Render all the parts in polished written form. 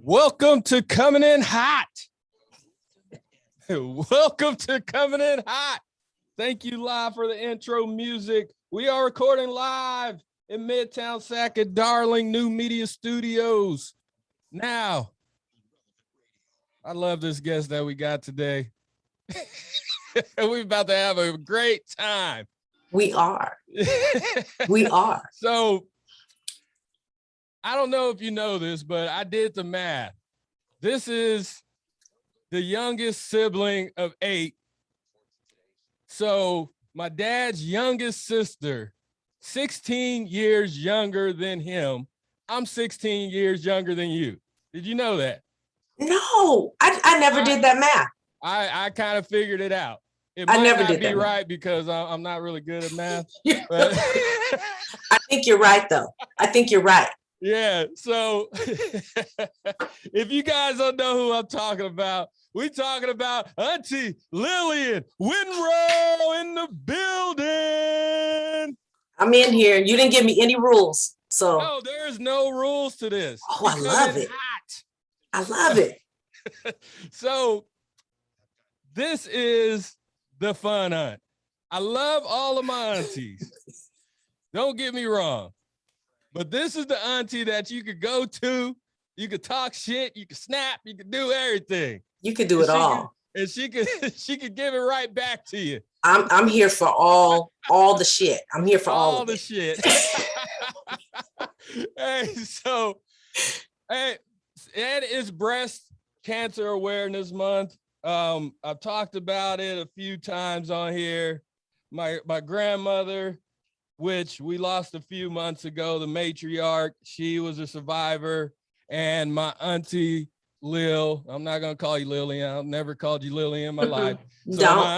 Welcome to Coming In Hot. Welcome to Coming In Hot. Thank you, Live, for the intro music. We are recording live in Midtown Sac at Darling New Media Studios. Now, I love this guest that we got today. We're about to have a great time. We are. We are. So, I don't know if you know this, but I did the math. This is the youngest sibling of 8. So my dad's youngest sister, 16 years younger than him. I'm 16 years younger than you. Did you know that? No, I never did that math. I kind of figured it out. It I might never not did be that right because I'm not really good at math. But I think you're right, though. I think you're right. Yeah, so if you guys don't know who I'm talking about, we're talking about Auntie Lillian Winrow in the building. I'm in here. You didn't give me any rules. So No, there's no rules to this. Oh, I love it. Hot. I love it. So this is the fun aunt. I love all of my aunties. Don't get me wrong. But this is the auntie that you could go to, you could talk shit, you could snap, you could do everything. You could do it all. And she could give it right back to you. I'm here for all the shit. I'm here for all of the it. Shit. Hey, and it's Breast Cancer Awareness Month. I've talked about it a few times on here. My grandmother, which we lost a few months ago, the matriarch, she was a survivor. And my auntie Lil, I'm not going to call you Lillian. I've never called you Lillian in my life. So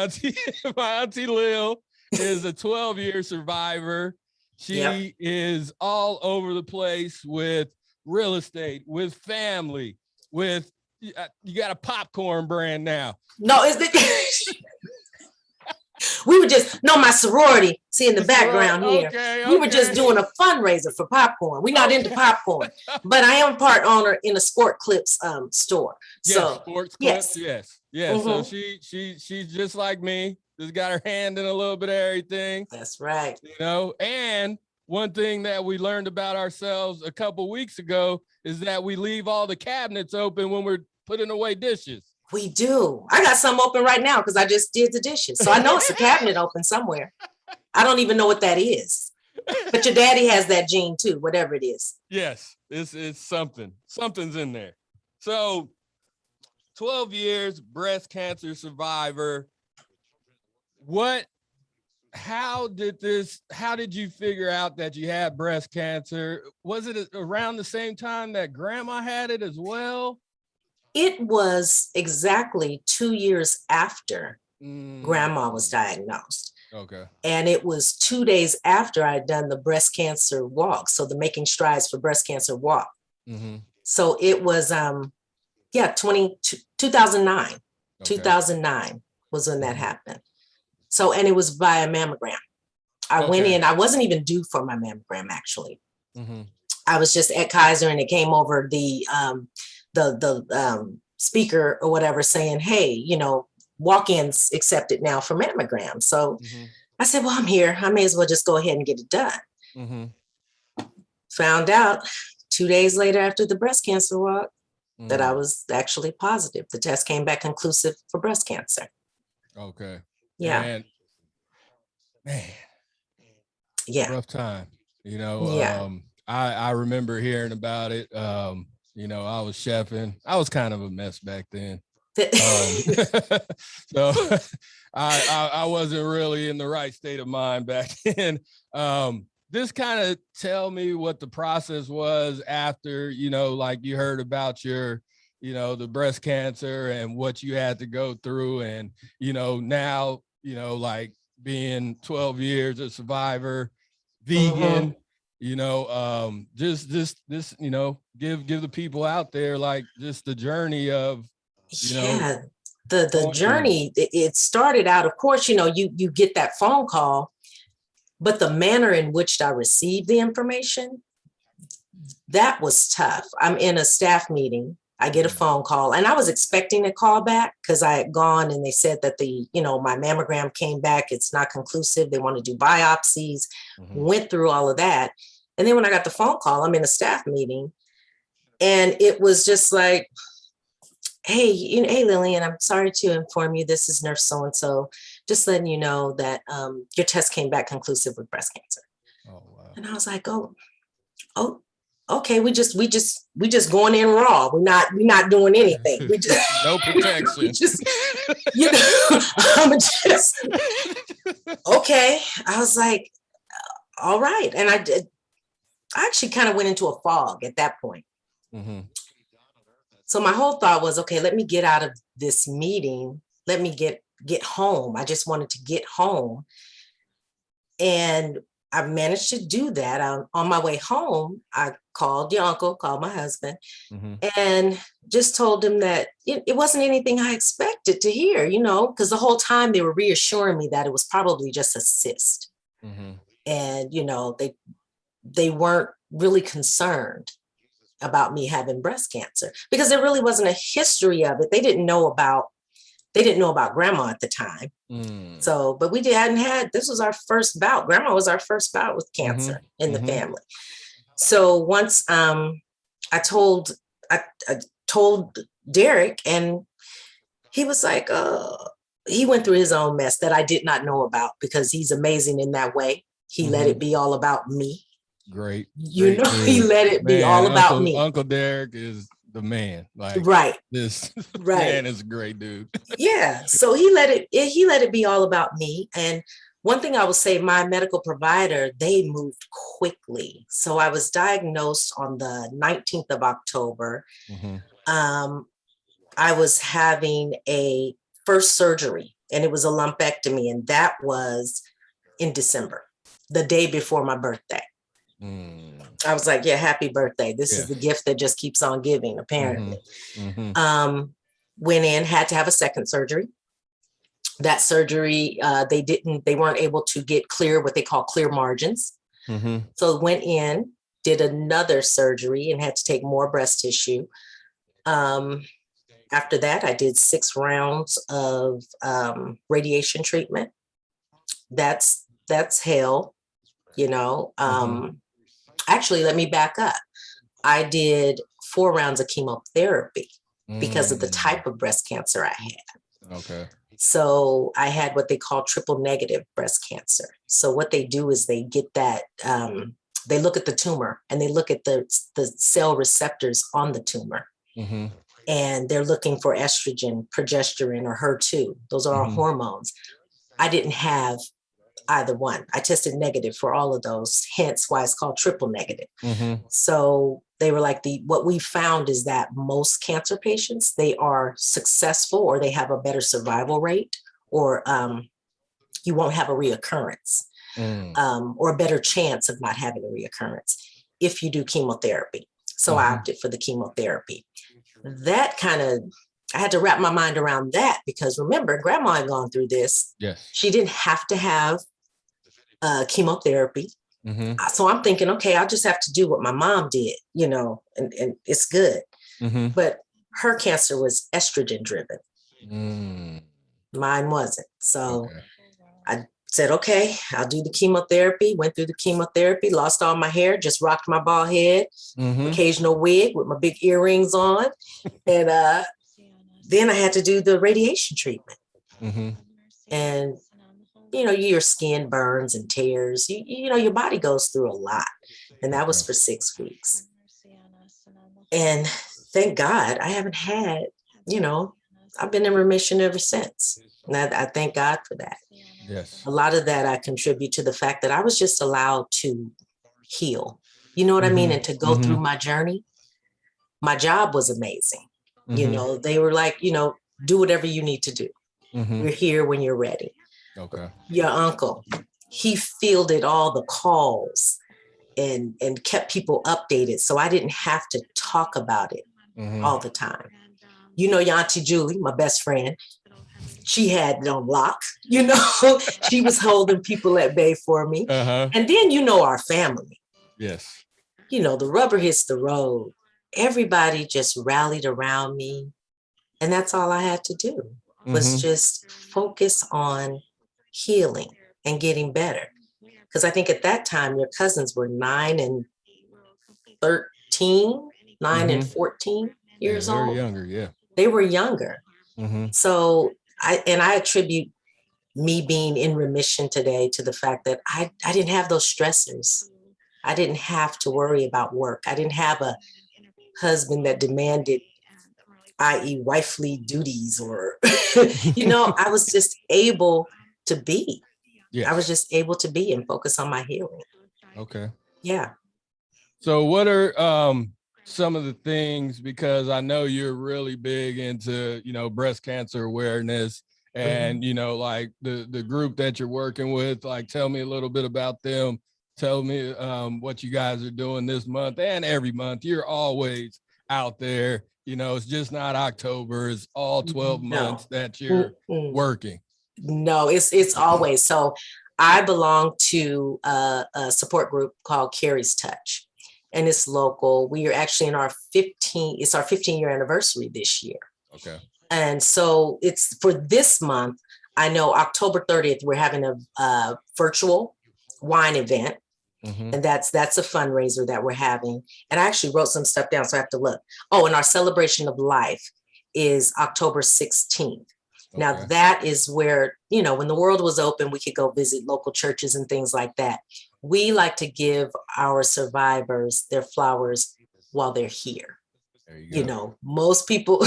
my auntie Lil is a 12-year survivor. She is all over the place with real estate, with family, with, you got a popcorn brand now. No, is it? We were just, my sorority, see in the background here. Okay. We were just doing a fundraiser for popcorn. We're not into popcorn, but I am part owner in a Sport Clips store. Yes, so Sports Clips, yes. Mm-hmm. So she's just like me. Just got her hand in a little bit of everything. That's right. You know, and one thing that we learned about ourselves a couple weeks ago is that we leave all the cabinets open when we're putting away dishes. We do. I got some open right now because I just did the dishes. So I know it's a cabinet open somewhere. I don't even know what that is. But your daddy has that gene too, whatever it is. Yes, it's something. Something's in there. So 12 years, breast cancer survivor. How did you figure out that you had breast cancer? Was it around the same time that grandma had it as well? It was exactly 2 years after grandma was diagnosed. Okay. And it was 2 days after I'd done the breast cancer walk. So the Making Strides for Breast Cancer walk. Mm-hmm. So it was, 2009. Okay. 2009 was when that happened. So, and it was via mammogram. I went in, I wasn't even due for my mammogram, actually. Mm-hmm. I was just at Kaiser and it came over the speaker or whatever saying, hey, walk-ins accepted now for mammogram. So I said, well, I'm here. I may as well just go ahead and get it done. Mm-hmm. Found out 2 days later after the breast cancer walk that I was actually positive. The test came back conclusive for breast cancer. Okay. Yeah. And, man. Yeah. Rough time. Yeah. I remember hearing about it. I was chefing. I was kind of a mess back then. So I wasn't really in the right state of mind back then. Just kind of tell me what the process was after, like you heard about your, the breast cancer and what you had to go through. And, now, like being 12 years a survivor, vegan, just give the people out there like just the journey of the journey. It started out, of course, you get that phone call, but the manner in which I received the information, that was tough. I'm in a staff meeting. I get a phone call, and I was expecting a call back because I had gone and they said that my mammogram came back. It's not conclusive. They want to do biopsies, went through all of that. And then when I got the phone call, I'm in a staff meeting, and it was just like, hey, hey, Lillian, I'm sorry to inform you, this is nurse so-and-so, just letting you know that your test came back conclusive with breast cancer. Oh, wow. And I was like, oh, okay, we just going in raw. We're not doing anything. We just no protection. I'm just okay. I was like, all right. And I actually kind of went into a fog at that point. So my whole thought was, okay, let me get out of this meeting. Let me get home. I just wanted to get home. And I managed to do that. On my way home, I called your uncle, called my husband, and just told him that it wasn't anything I expected to hear, because the whole time they were reassuring me that it was probably just a cyst. And, they weren't really concerned about me having breast cancer because there really wasn't a history of it. They didn't know about grandma at the time. So, but this was our first bout. Grandma was our first bout with cancer in the family. So once I told Derek, and he was like, he went through his own mess that I did not know about because he's amazing in that way. He let it be all about me. Great. He let it be all about me. Uncle Derek is the man. Right. This man is a great dude. Yeah. So he let it be all about me. And one thing I will say, my medical provider, they moved quickly. So I was diagnosed on the 19th of October. I was having a first surgery, and it was a lumpectomy, and that was in December, the day before my birthday. I was like, yeah, happy birthday. This is the gift that just keeps on giving, apparently. Went in, had to have a second surgery. That surgery, they weren't able to get clear, what they call clear margins. So went in, did another surgery, and had to take more breast tissue. After that, I did 6 rounds of radiation treatment. That's hell, Actually, let me back up. I did 4 rounds of chemotherapy because of the type of breast cancer I had. Okay. So I had what they call triple negative breast cancer. So what they do is they get that, they look at the tumor and they look at the cell receptors on the tumor. And they're looking for estrogen, progesterone, or HER2. Those are all hormones. I didn't have either one. I tested negative for all of those, hence why it's called triple negative. So they were like, what we found is that most cancer patients, they are successful, or they have a better survival rate, or you won't have a reoccurrence, or a better chance of not having a reoccurrence if you do chemotherapy. So I opted for the chemotherapy. That I had to wrap my mind around that, because remember, grandma had gone through this. Yes. She didn't have to have chemotherapy. So I'm thinking, okay, I'll just have to do what my mom did, and it's good. But her cancer was estrogen driven. Mine wasn't. So I said, okay, I'll do the chemotherapy. Went through the chemotherapy, lost all my hair, just rocked my bald head, occasional wig with my big earrings on. And then I had to do the radiation treatment. And, your skin burns and tears. Your body goes through a lot. And that was for 6 weeks. And thank God I haven't had, I've been in remission ever since. And I thank God for that. Yes. A lot of that I contribute to the fact that I was just allowed to heal. You know what I mean? And to go through my journey. My job was amazing. They were like, do whatever you need to do. We're here when you're ready. Okay. Your uncle, he fielded all the calls and kept people updated. So I didn't have to talk about it all the time. Your Auntie Julie, my best friend, she had it on lock, she was holding people at bay for me. And then, our family. Yes. The rubber hits the road. everybody just rallied around me. And that's all I had to do was just focus on healing and getting better. Because I think at that time, your cousins were 9 and 13, 9 and 14 years they were old. younger, yeah. They were younger. So I attribute me being in remission today to the fact that I didn't have those stressors. I didn't have to worry about work. I didn't have a husband that demanded, i.e. wifely duties, or, I was just able to be. Yes. I was just able to be and focus on my healing. Okay. Yeah. So what are some of the things, because I know you're really big into, breast cancer awareness and, like the group that you're working with, like, tell me a little bit about them. Tell me what you guys are doing this month and every month. You're always out there, it's just not October. It's all 12 months that you're working. No, it's always. So I belong to a support group called Kerrys Touch, and it's local. We are actually in our 15-year anniversary this year. Okay. And so it's for this month. I know October 30th, we're having a virtual wine event. And that's a fundraiser that we're having. And I actually wrote some stuff down, so I have to look. Oh, and our celebration of life is October 16th. Okay. Now that is where, when the world was open, we could go visit local churches and things like that. We like to give our survivors their flowers while they're here. There you go. Most people.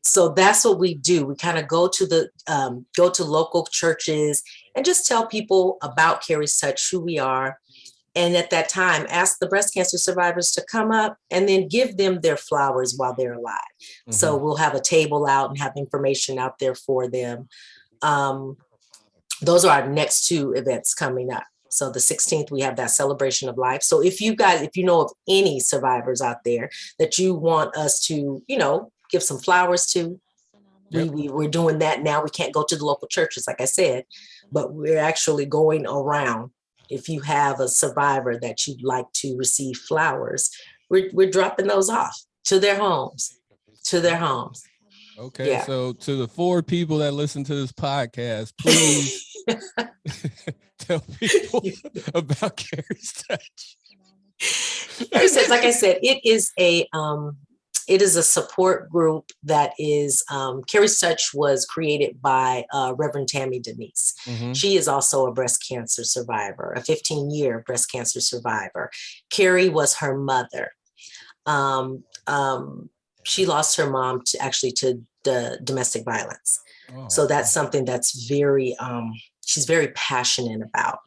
So that's what we do. We kind of go to local churches and just tell people about Kerrys Touch, who we are. And at that time, ask the breast cancer survivors to come up and then give them their flowers while they're alive. So we'll have a table out and have information out there for them. Those are our next 2 events coming up. So the 16th, we have that celebration of life. So if you know of any survivors out there that you want us to, give some flowers to, we're doing that now. We can't go to the local churches, like I said, but we're actually going around. If you have a survivor that you'd like to receive flowers, we're dropping those off to their homes. Okay, yeah. So to the 4 people that listen to this podcast, please tell people about Kerrys Touch. Like I said, it is a support group that is, Kerrys Touch was created by Reverend Tammy Denise. She is also a breast cancer survivor, a 15-year breast cancer survivor. Kerry was her mother. She lost her mom to the domestic violence. Oh. So that's something that's very, she's very passionate about.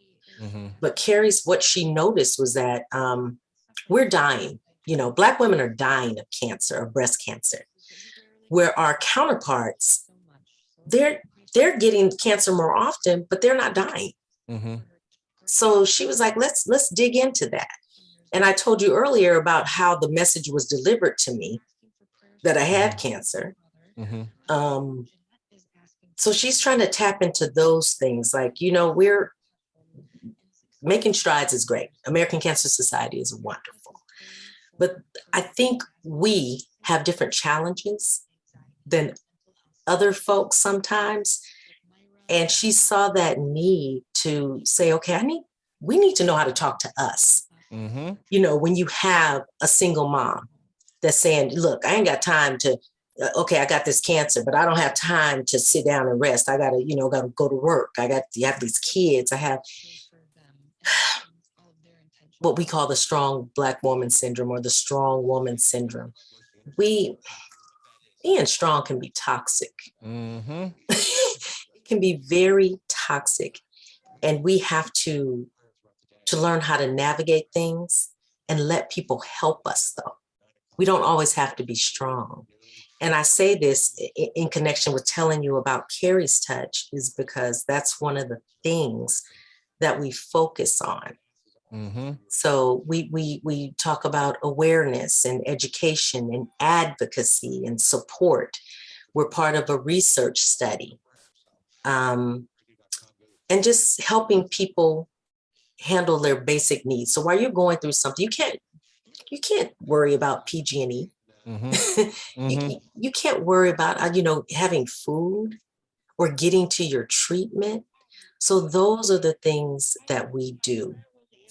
But Kerry's, what she noticed was that we're dying. Black women are dying of cancer, of breast cancer, where our counterparts, they're getting cancer more often, but they're not dying. So she was like, let's dig into that. And I told you earlier about how the message was delivered to me that I had cancer. So she's trying to tap into those things. Like, we're making strides is great. American Cancer Society is wonderful. But I think we have different challenges than other folks sometimes. And she saw that need to say, okay, we need to know how to talk to us. When you have a single mom that's saying, look, I ain't got time to, I got this cancer, but I don't have time to sit down and rest. I got to go to work. I have these kids. I have what we call the strong Black woman syndrome or the strong woman syndrome. Being strong can be toxic. It can be very toxic. And we have to learn how to navigate things and let people help us, though. We don't always have to be strong. And I say this in connection with telling you about Kerrys Touch is because that's one of the things that we focus on. So we talk about awareness and education and advocacy and support. We're part of a research study, and just helping people handle their basic needs. So while you're going through something, you can't worry about PG&E. Mm-hmm. Mm-hmm. You can't worry about, having food or getting to your treatment. So those are the things that we do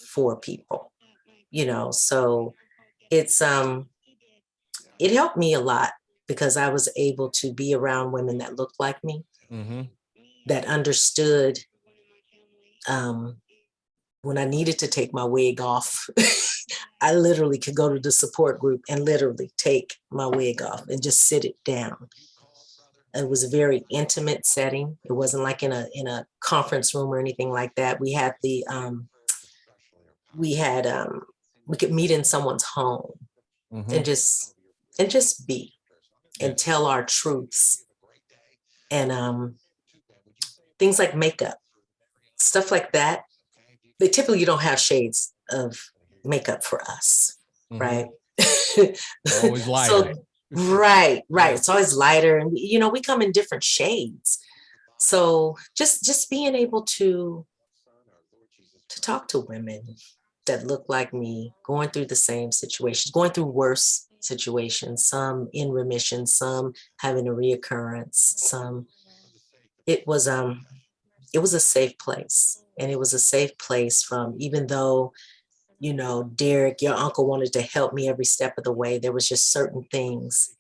for people, so it's, it helped me a lot because I was able to be around women that looked like me, Mm-hmm. that understood, um, when I needed to take my wig off. I literally could go to the support group and literally take my wig off and just sit it down. It was a very intimate setting. It wasn't like in a conference room or anything like that. We could meet in someone's home Mm-hmm. and just be Yeah. and tell our truths, and things like makeup, stuff like that. They typically don't have shades of makeup for us, Mm-hmm. right? Always lighter. So right, Yeah. it's always lighter, and we come in different shades. So just being able to talk to women that look like me, going through the same situations, going through worse situations, some in remission, some having a reoccurrence, some it was it was a safe place. And it was a safe place from, even though, Derek, your uncle, wanted to help me every step of the way, there was just certain things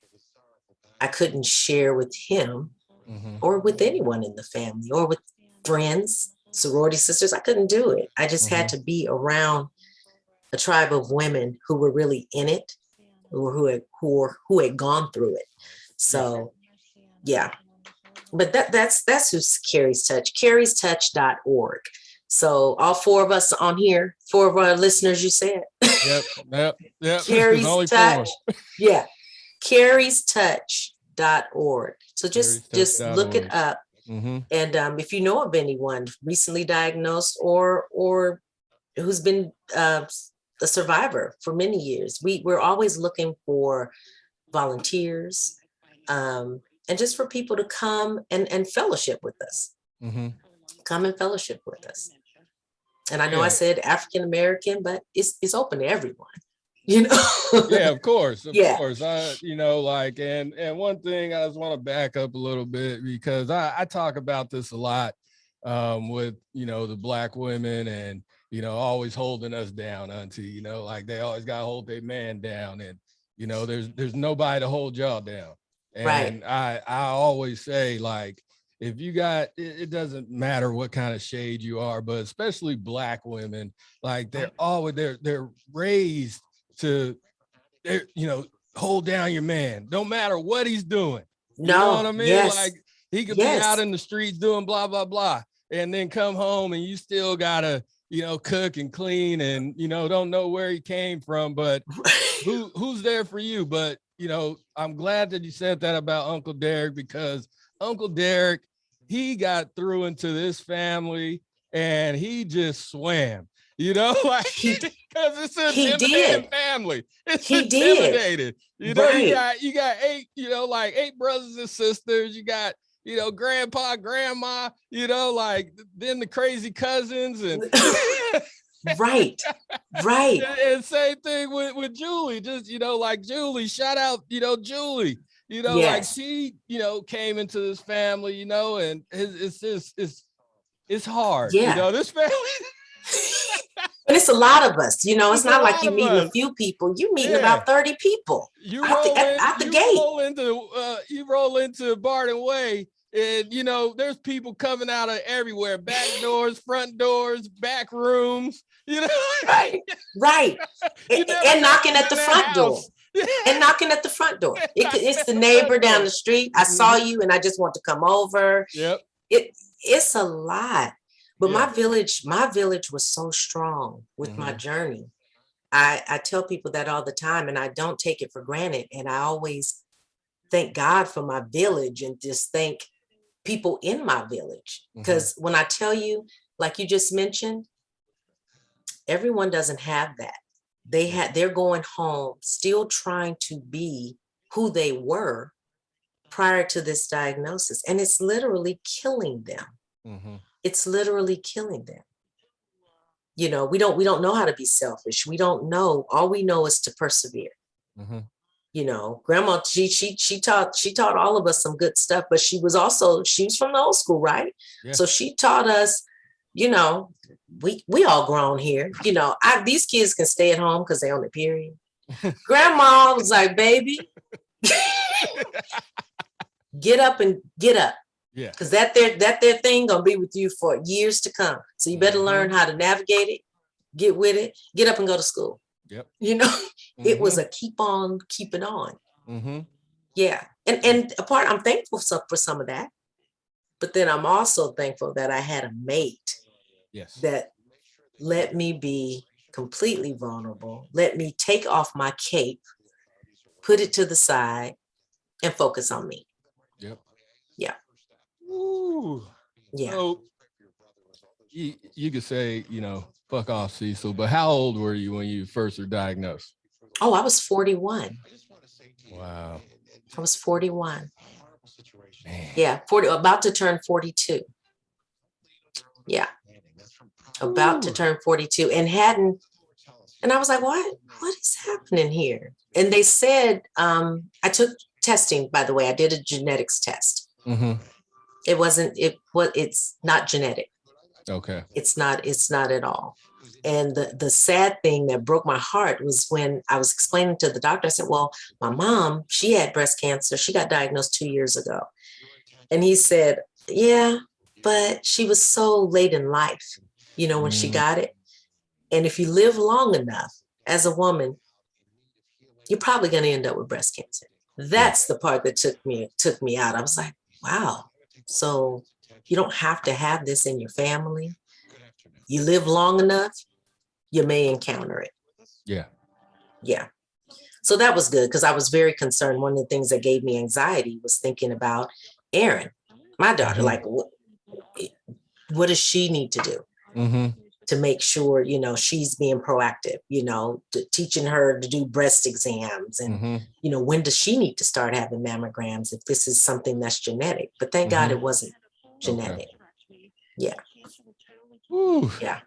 I couldn't share with him Mm-hmm. or with anyone in the family or with friends, sorority sisters. I couldn't do it. I just had Mm-hmm. to be around a tribe of women who were really in it, who had gone through it. Yeah. So yeah, but that's who's Kerrys Touch, kerrystouch.org. So all four of us on here, four of our listeners, you said. Yep. Yep. Yep. There's Kerrys only Touch. 4. Yeah. kerrystouch.org. So just look it CerrysTouch.org. up. Mm-hmm. And if you know of anyone recently diagnosed or who's been a survivor for many years, we're always looking for volunteers, and just for people to come and fellowship with us. Mm-hmm. Come and fellowship with us. And I know I Yeah. said African American, but it's open to everyone. You know. Yeah, of course, of Yeah. course. And one thing I just want to back up a little bit because I talk about this a lot with the Black women and always holding us down, auntie. Like they always got to hold their man down, and there's nobody to hold y'all down. Right. And I always say, like, if you got it doesn't matter what kind of shade you are, but especially Black women, like they're raised to hold down your man, no matter what he's doing. You know what No. I mean? Yes. Like he could be out Yes. in the streets doing blah, blah, blah, and then come home and you still gotta, cook and clean and, don't know where he came from, but who's there for you? But, I'm glad that you said that about Uncle Derek, because Uncle Derek, he got through into this family and he just swam, like, He because it's an he intimidating did. family. It's He did. intimidated. You Right. got 8, like 8 brothers and sisters. You got, grandpa, grandma, like then the crazy cousins and Right. Right. and same thing with Julie. Just, like Julie, shout out, Julie, like Yes. she, came into this family, and it's just, it's hard, Yeah. this family. And it's a lot of us, it's It's a not like lot you of meeting a us. few people, you meeting Yeah. about 30 people You out roll in, the you gate. roll into Barton Way, and there's people coming out of everywhere, back doors, front doors, back rooms, Right. Right. You never And know knocking who's at the in that front door. house. And knocking at the front door. It's the neighbor down the street. I saw you and I just want to come over. Yep. It's a lot. But Yeah. my village was so strong with my journey. I tell people that all the time, and I don't take it for granted. And I always thank God for my village and just thank people in my village. Because when I tell you, like you just mentioned, everyone doesn't have that. They're going home still trying to be who they were prior to this diagnosis. And it's literally killing them. It's literally killing them. we don't know how to be selfish. We don't know. All we know is to persevere. Grandma, she taught all of us some good stuff, but she was from the old school, right? Yeah. So she taught us, we all grown here. These kids can stay at home because they're on the period. Grandma was like, baby, get up. Yeah. Because that their thing gonna be with you for years to come. So you better learn how to navigate it, get with it, get up and go to school. Yep. It was a keep on keeping on. Yeah. And I'm thankful for some of that. But then I'm also thankful that I had a mate that let me be completely vulnerable, let me take off my cape, put it to the side, and focus on me. Yep. Yeah. Ooh. Yeah. So you could say, fuck off, Cecil, but how old were you when you first were diagnosed? Oh, I was 41. Wow. I was 41. Man. Yeah, about to turn 42. Yeah. About to turn 42 and I was like, what is happening here? And they said, I took testing, by the way, I did a genetics test. It's not genetic. Okay. It's not at all. And the sad thing that broke my heart was when I was explaining to the doctor, I said, well, my mom, she had breast cancer. She got diagnosed 2 years ago. And he said, yeah, but she was so late in life, when she got it. And if you live long enough as a woman, you're probably going to end up with breast cancer. That's the part that took me out. I was like, wow. So you don't have to have this in your family. You live long enough, you may encounter it. Yeah. Yeah. So that was good because I was very concerned. One of the things that gave me anxiety was thinking about Erin, my daughter. Like, what does she need to do to make sure, she's being proactive, teaching her to do breast exams and, when does she need to start having mammograms if this is something that's genetic? But thank God it wasn't genetic. Okay. Yeah. Woo. Yeah.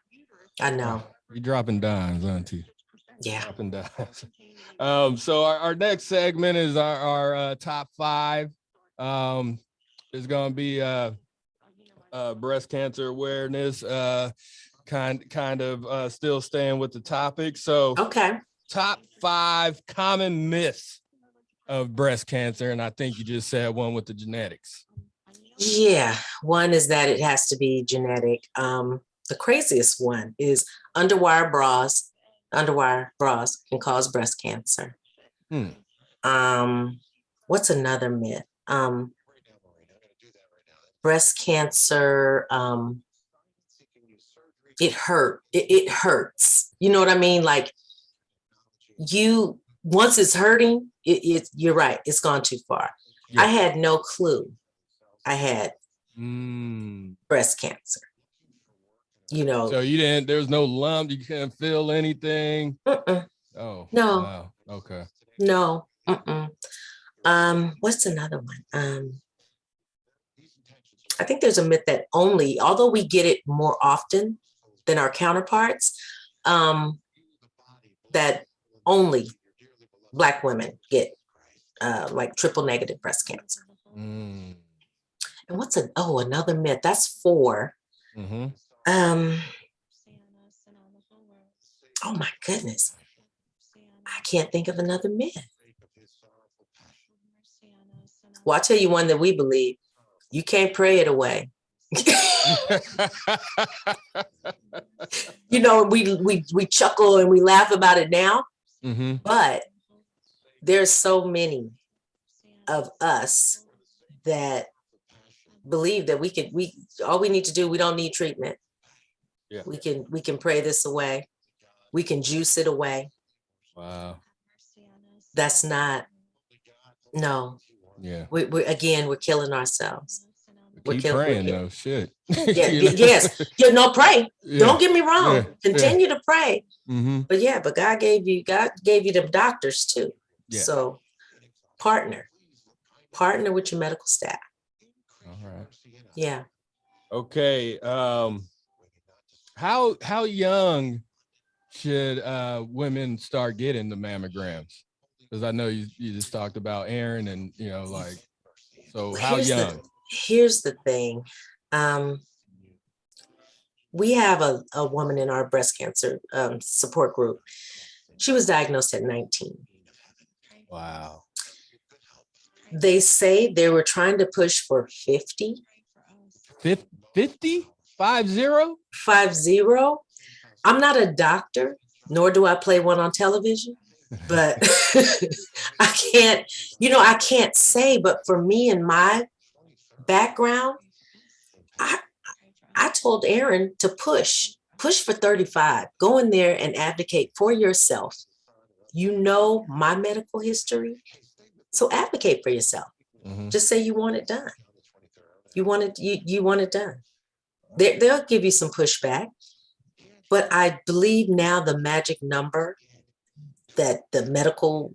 I know. You're dropping dimes, aren't you? Yeah. Dropping dimes. So our next segment is our top 5. It's going to be breast cancer awareness, kind of still staying with the topic. So top 5 common myths of breast cancer. And I think you just said one with the genetics. Yeah. One is that it has to be genetic. The craziest one is underwire bras can cause breast cancer. What's another myth? Breast cancer, it hurts. You know what I mean? Like once it's hurting, you're right. It's gone too far. Yeah. I had no clue I had breast cancer. So there's no lump, you can't feel anything. Oh, no. Wow. Okay. No. What's another one? I think there's a myth that although we get it more often than our counterparts, that only Black women get like triple negative breast cancer. And what's another myth? That's 4. Oh my goodness. I can't think of another myth. Well, I'll tell you one that we believe. You can't pray it away. We chuckle and we laugh about it now, but there's so many of us that believe that all we need to do, we don't need treatment. Yeah. We can pray this away. We can juice it away. Wow. That's not, no. Yeah. We're killing ourselves. Keep praying though. Shit. Yeah. Yes. No, pray. Yeah. Don't get me wrong. Yeah. Continue to pray. But God gave you them doctors too. Yeah. So partner with your medical staff. All right. Yeah. Okay. how young should women start getting the mammograms? Because I know you just talked about Aaron and like, so how young? Here's the thing. We have a woman in our breast cancer support group. She was diagnosed at 19. Wow. They say they were trying to push for 50. 50? 50? 50? 50. I'm not a doctor, nor do I play one on television, but I can't say, but for me and my background, I told Aaron to push for 35. Go in there and advocate for yourself. You know my medical history, so advocate for yourself. Mm-hmm. Just say you want it done. You want it done. They'll give you some pushback, but I believe now the magic number that the medical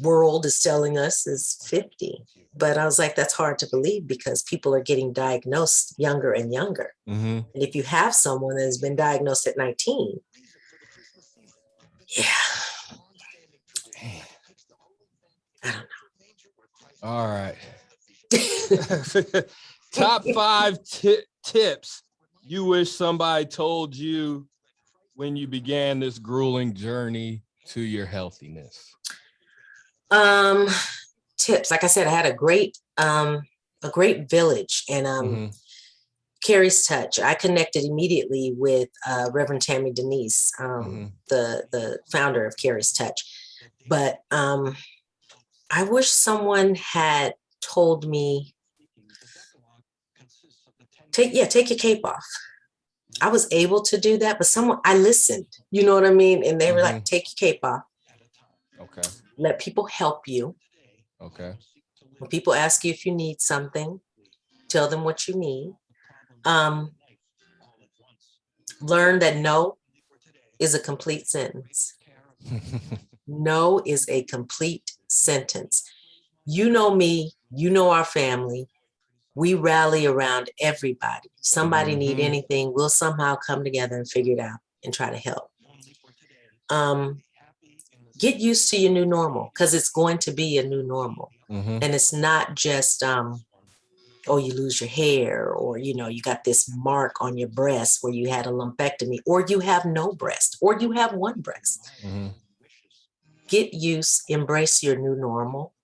world is telling us is 50. But I was like, that's hard to believe because people are getting diagnosed younger and younger. Mm-hmm. And if you have someone that has been diagnosed at 19, yeah. I don't know. All right. Top 5 tips you wish somebody told you when you began this grueling journey to your healthiness. Tips. Like I said, I had a great village and mm-hmm. Kerrys Touch. I connected immediately with Reverend Tammy Denise, mm-hmm. the founder of Kerrys Touch. But I wish someone had told me, take your cape off. I was able to do that, but I listened, you know what I mean? And they were mm-hmm. like, take your cape off. Okay. Let people help you. Okay. When people ask you if you need something, tell them what you need. Learn that no is a complete sentence. No is a complete sentence. You know me, you know our family. We rally around everybody. Somebody mm-hmm. need anything, we'll somehow come together and figure it out and try to help. Get used to your new normal because it's going to be a new normal. Mm-hmm. And it's not just, you lose your hair or, you got this mark on your breast where you had a lumpectomy or you have no breast or you have one breast. Mm-hmm. Get used, embrace your new normal.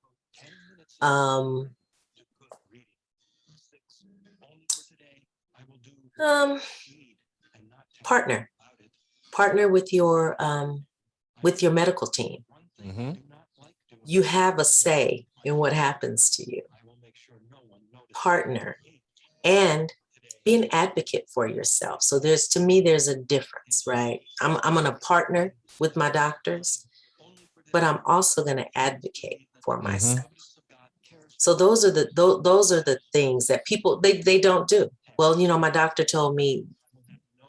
Partner with your medical team. Mm-hmm. You have a say in what happens to you. Partner and be an advocate for yourself. So there's a difference, right? I'm going to partner with my doctors, but I'm also going to advocate for myself. Mm-hmm. So those are the things that people they don't do. Well, my doctor told me.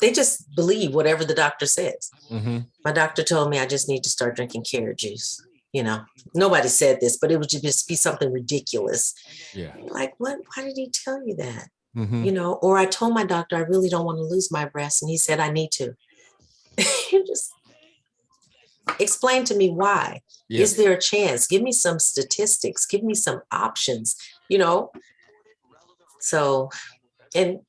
They just believe whatever the doctor says. Mm-hmm. My doctor told me I just need to start drinking carrot juice. Nobody said this, but it would just be something ridiculous. Yeah. Like, what? Why did he tell you that? Mm-hmm. Or I told my doctor I really don't want to lose my breast, and he said I need to. You just explain to me why. Yes. Is there a chance? Give me some statistics. Give me some options. So, and.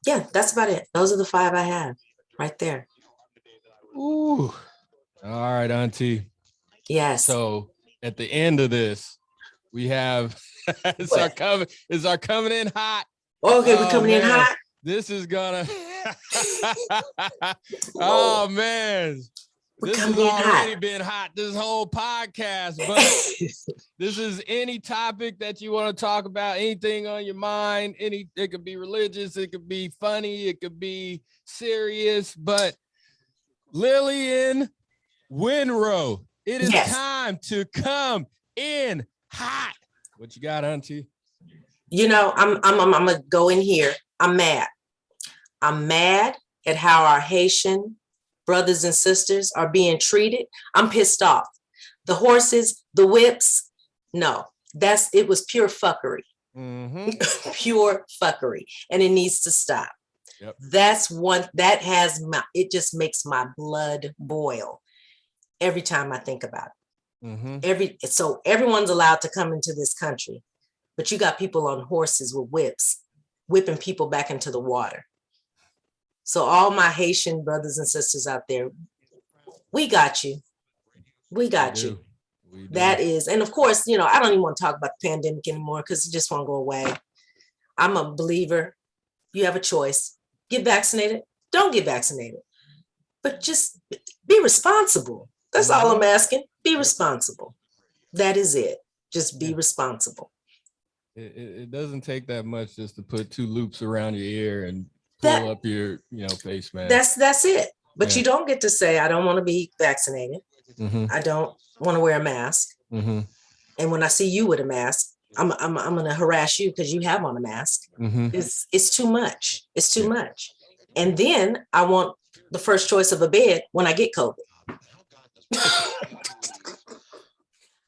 Yeah, that's about it. Those are the 5 I have right there. Ooh. All right, Auntie. Yes. So at the end of this, we have it's our coming in hot. Okay, we're coming in hot. This is gonna oh man. This has already been hot this whole podcast, but this is any topic that you want to talk about, anything on your mind, it could be religious, it could be funny, it could be serious, but Lillian Winrow, it is time to come in hot. What you got, Auntie? I'm gonna go in here. I'm mad. I'm mad at how our Haitian brothers and sisters are being treated. I'm pissed off. The horses, the whips, no, it was pure fuckery. Mm-hmm. Pure fuckery. And it needs to stop. Yep. That's one that it just makes my blood boil every time I think about it. Mm-hmm. So everyone's allowed to come into this country, but you got people on horses with whips, whipping people back into the water. So all my Haitian brothers and sisters out there, we got you. We got you. That is, and of course, I don't even want to talk about the pandemic anymore because it just won't go away. I'm a believer. You have a choice. Get vaccinated. Don't get vaccinated. But just be responsible. That's all I'm asking. Be responsible. That is it. Just be responsible. It doesn't take that much just to put 2 loops around your ear and pull up your, face mask. That's it. But you don't get to say, I don't want to be vaccinated. Mm-hmm. I don't want to wear a mask. Mm-hmm. And when I see you with a mask, I'm going to harass you because you have on a mask. Mm-hmm. It's too much. It's too much. And then I want the first choice of a bed when I get COVID.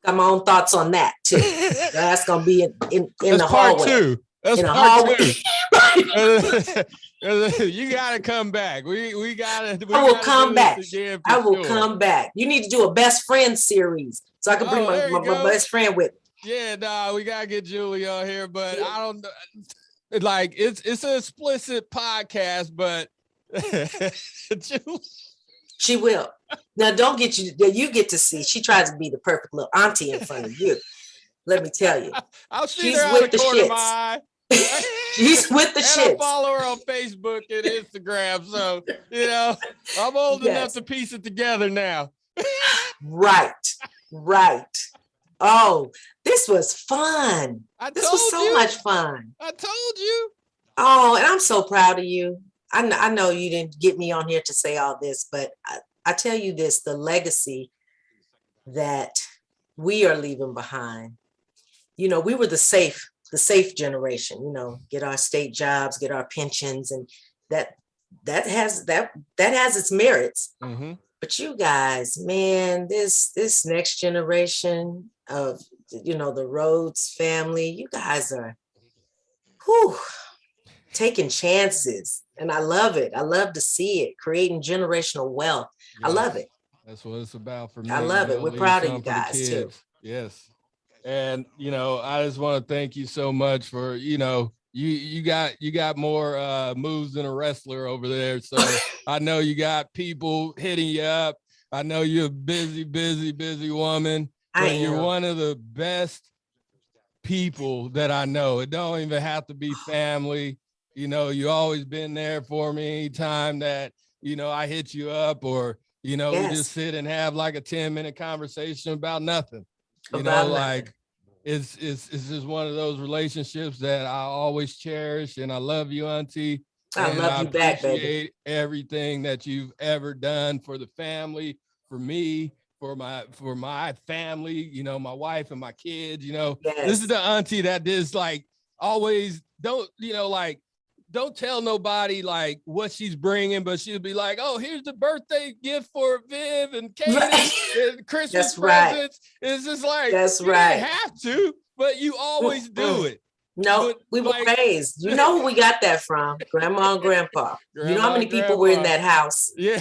Got my own thoughts on that too. That's going to be in the hallway. That's part 2. You gotta come back. We gotta. I will come back. I will come back. You need to do a best friend series so I can bring my best friend with me. Yeah, we gotta get Julie on here, but I don't know. Like it's an explicit podcast, but she will. Now don't get you get to see. She tries to be the perfect little auntie in front of you. Let me tell you, she's with the shits. She's with the shits. I follow her on Facebook and Instagram, so I'm old enough to piece it together now. Right. Oh, this was fun. This was so much fun. I told you. Oh, and I'm so proud of you. I know you didn't get me on here to say all this, but I tell you this: the legacy that we are leaving behind. We were the safe generation, get our state jobs, get our pensions, and that has its merits. Mm-hmm. But you guys, man, this next generation of the Rhodes family, you guys are taking chances, and I love it. I love to see it, creating generational wealth. Yes. I love it. That's what it's about for me. I love it. We're proud of you guys too. Yes. And, I just want to thank you so much for, you got more moves than a wrestler over there. So I know you got people hitting you up. I know you're a busy woman. But you're one of the best people that I know. It don't even have to be family. You always been there for me anytime that, I hit you up or, we just sit and have like a 10-minute conversation about nothing. It's just one of those relationships that I always cherish, and I love you, Auntie. I love you back, baby. Appreciate everything that you've ever done for the family, for me, for my family, my wife and my kids. This is the auntie that is like always don't tell nobody like what she's bringing, but she'll be like, oh, here's the birthday gift for Viv and Katie and Christmas presents. It's just like, that's you right. didn't have to, but you always do it. No, we were raised. You know who we got that from? Grandma and Grandpa. You know how many people were in that house? Yeah.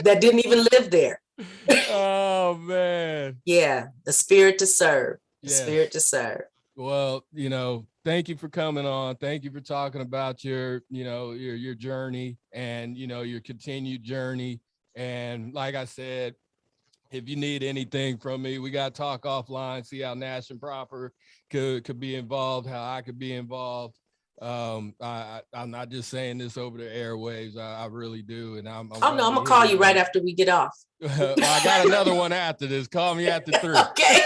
That didn't even live there. Oh, man. Yeah, the spirit to serve. The spirit to serve. Well, thank you for coming on. Thank you for talking about your journey and, your continued journey. And like I said, if you need anything from me, we got to talk offline, see how Nash and Proper could be involved, how I could be involved. I'm not just saying this over the airwaves. I really do. And I'm gonna call you right after we get off. Well, I got another one after this. Call me after 3. Okay.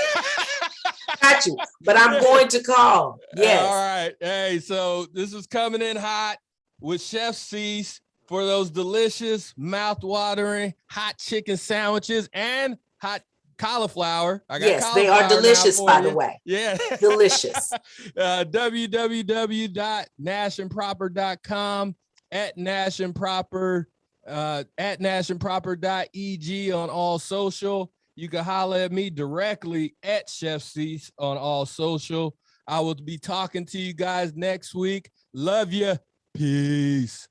Got you, but I'm going to call. Yes. All right. Hey, so this is Coming In Hot with Chef Cecil for those delicious, mouth-watering hot chicken sandwiches and hot cauliflower. Yes, they are delicious, by the way. Yeah. Delicious. www.nashandproper.com @nashandproper @nashandproper.eg on all social. You can holler at me directly at Chef Cecil on all social. I will be talking to you guys next week. Love you. Peace.